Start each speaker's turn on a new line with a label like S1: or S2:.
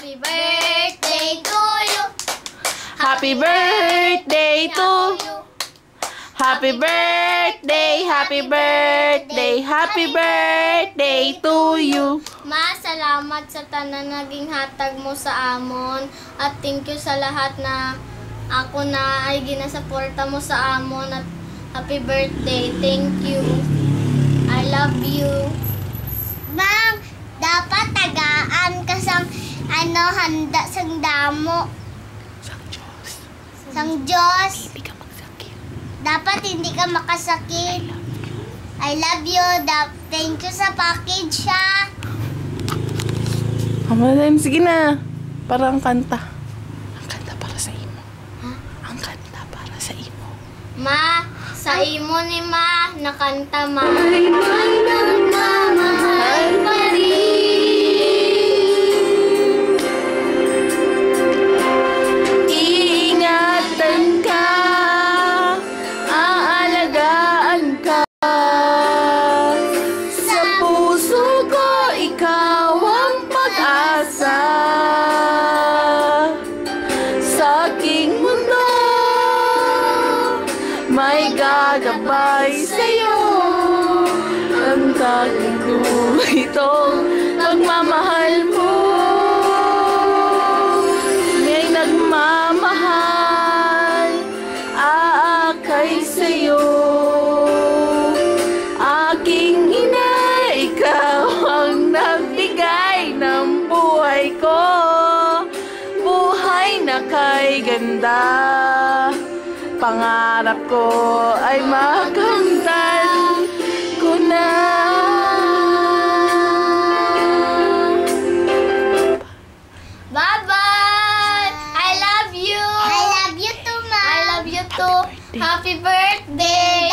S1: Happy birthday to you.
S2: Happy birthday to you. Happy birthday, happy birthday, happy birthday to you.
S1: Ma, salamat sa tanan naging hatag mo sa amon. At thank you sa lahat na ako na ay ginasuporta mo sa amon. At happy birthday. Thank you. I love you.
S3: Bang, dapat tagaan ka sang handa sang damo.
S2: Sang Diyos.
S3: Sang Diyos.
S2: Hindi ka magsakit.
S3: Dapat hindi ka makasakit. I love you. Thank you sa package, ha.
S2: Sige na. Para ang kanta. Ang kanta para sa imo. Ang kanta para sa imo.
S1: Ma, sa imo ni Ma, nakanta Ma.
S2: Ay, nagmamahal pa rin. Iingatan ka. Aalagaan ka. Sa puso ko, ikaw ang pag-asa. Sa aking mundo, may gagabay sa'yo. Ang tanging ko itong pagmamahal mo. May nagmamahal, aakay sa'yo. Aking ina, ikaw ang nagbigay ng buhay ko. Buhay na kay ganda. Pangarap ko ay makamtan ko na.
S1: Bye-bye! I love you!
S3: I love you too, Ma.
S1: I love you too! Happy birthday!